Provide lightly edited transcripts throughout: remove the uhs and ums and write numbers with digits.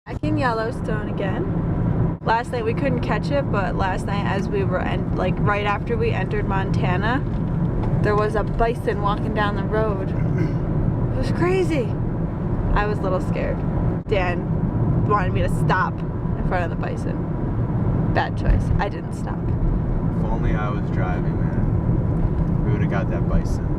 Back in Yellowstone again. Last night we couldn't catch it, but last night as we were right after we entered Montana, there was a bison walking down the road. It was crazy. I was a little scared. Dan wanted me to stop in front of the bison. Bad choice. I didn't stop. If only I was driving, man. We would have got that bison.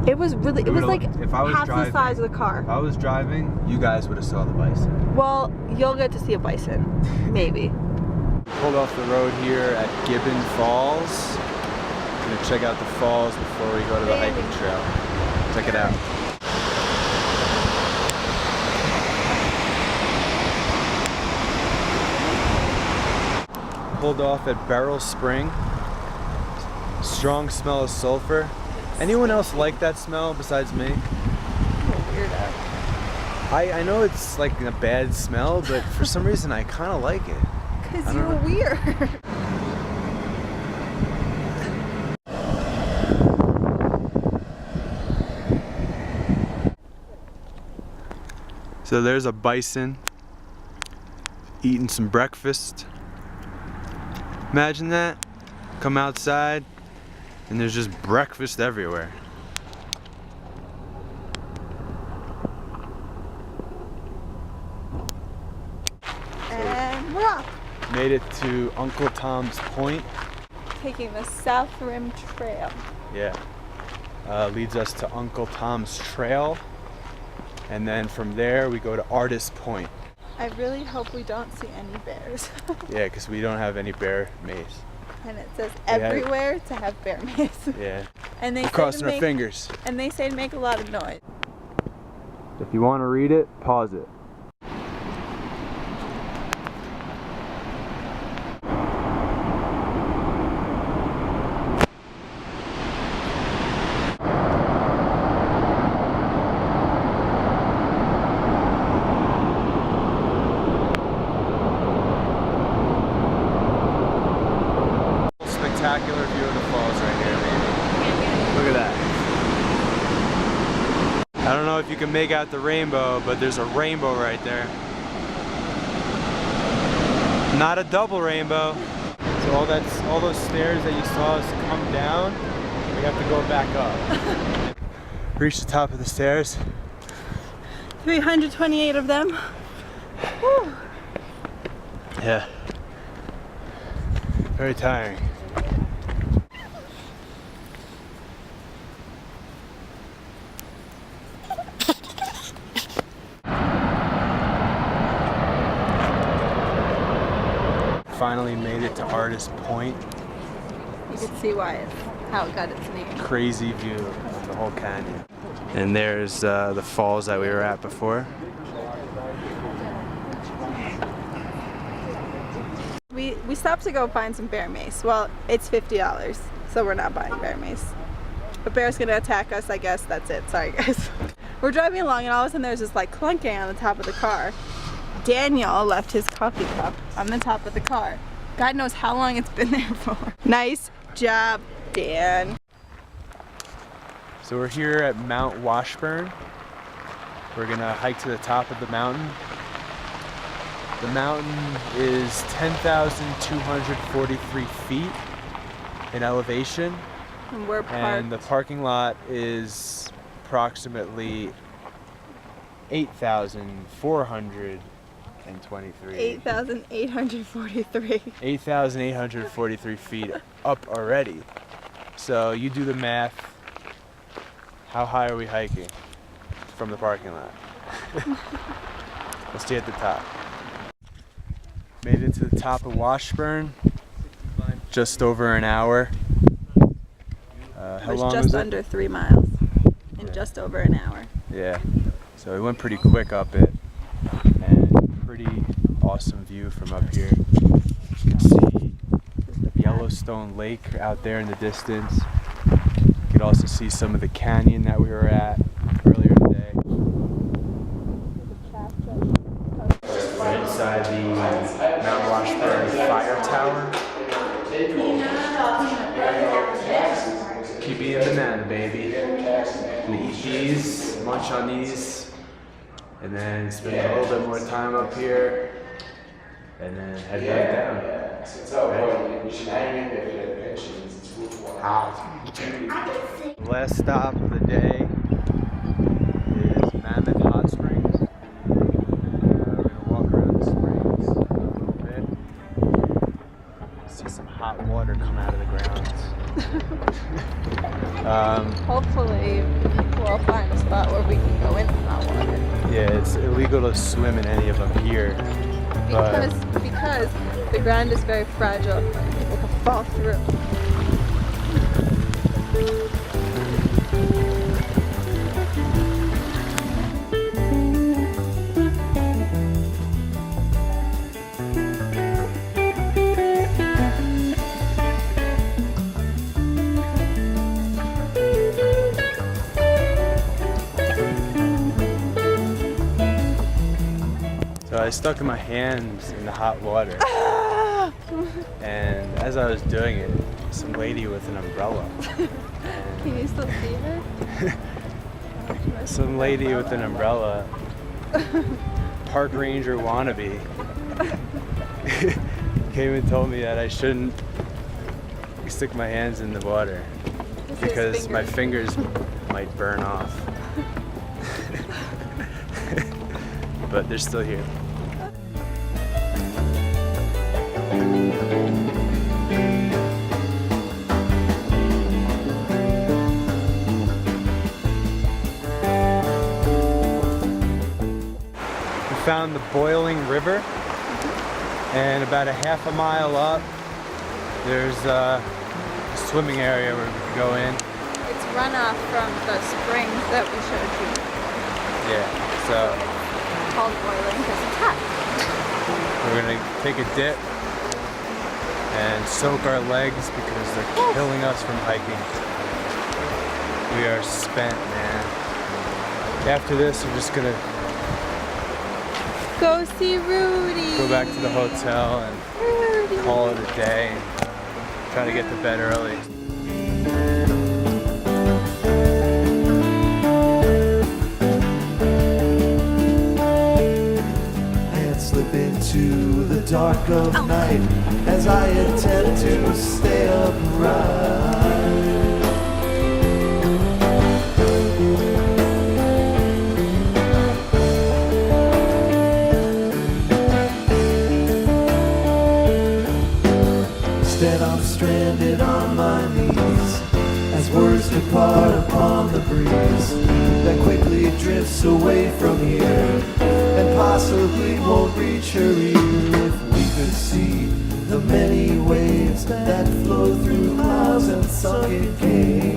It was really, it was like half the size of the car. If I was driving, you guys would have saw the bison. Well, you'll get to see a bison, maybe. We pulled off the road here at Gibbon Falls. We're gonna check out the falls before we go to the hiking trail. Check it out. Pulled off at Beryl Spring. Strong smell of sulfur. Anyone else like that smell besides me? Weirdo. I know it's like a bad smell, but for some reason I kind of like it. Because you're weird. So there's a bison eating some breakfast. Imagine that. Come outside and there's just breakfast everywhere. And we're off. Made it to Uncle Tom's Point. Taking the South Rim Trail. Yeah. Leads us to Uncle Tom's Trail. And then from there we go to Artist Point. I really hope we don't see any bears. Yeah, because we don't have any bear mace. And it says everywhere to have bear mace. Yeah. And they We're crossing our fingers. And they say to make a lot of noise. If you want to read it, pause it. Spectacular view of the falls right here, baby. Look at that. I don't know if you can make out the rainbow, but there's a rainbow right there. Not a double rainbow. So all those stairs that you saw us come down, we have to go back up. Reach the top of the stairs. 328 of them. Whew. Yeah. Very tiring. Finally made it to Artist Point. You can see how it got its name. Crazy view of the whole canyon. And there's the falls that we were at before. We stopped to go find some bear mace. Well, it's $50, so we're not buying bear mace. But bear's gonna attack us, I guess that's it. Sorry guys. We're driving along and all of a sudden there's this like clunking on the top of the car. Daniel left his coffee cup on the top of the car. God knows how long it's been there for. Nice job, Dan. So we're here at Mount Washburn. We're gonna hike to the top of the mountain. The mountain is 10,243 feet in elevation. And we're parked. And the parking lot is approximately 8,423. 8,843. 8,843 feet up already. So you do the math. How high are we hiking from the parking lot? Let's stay at the top. Made it to the top of Washburn. Just over an hour. How long was it? Just under 3 miles in just over an hour. Yeah. So we went pretty quick up it. And pretty awesome view from up here. You can see Yellowstone Lake out there in the distance. You can also see some of the canyon that we were at earlier today. We're inside the Mount Washburn Fire Tower. Keep eating banana, baby. Gonna eat these, munch on these. and then spend a little bit more time up here, and then head back down. The last stop of the day is Mammoth Hot Springs. We're gonna walk around the springs a little bit. See some hot water come out of the ground. Hopefully we'll find a spot where we can go in the hot water. Yeah, it's illegal to swim in any of them here. Because the ground is very fragile. People can fall through. So I stuck my hands in the hot water, and as I was doing it, some lady with an umbrella. Can you still see her? Some lady with an umbrella, park ranger wannabe, came and told me that I shouldn't stick my hands in the water because my fingers might burn off. But they're still here. We found the boiling river, and about a half a mile up, there's a swimming area where we can go in. It's runoff from the springs that we showed you. Yeah, so It's called boiling because it's hot. we're gonna take a dip and soak our legs because they're killing us from hiking. We are spent, man. After this, we're just gonna Go see Rudy. go back to the hotel and Rudy. call it a day and try to get to bed early. Slip into the dark of night as I attempt to stay upright. Instead I'm stranded on my knees as words depart upon the breeze that quickly drifts away from here and possibly won't reach her ear. If we could see the many waves that flow through clouds and sunken caves.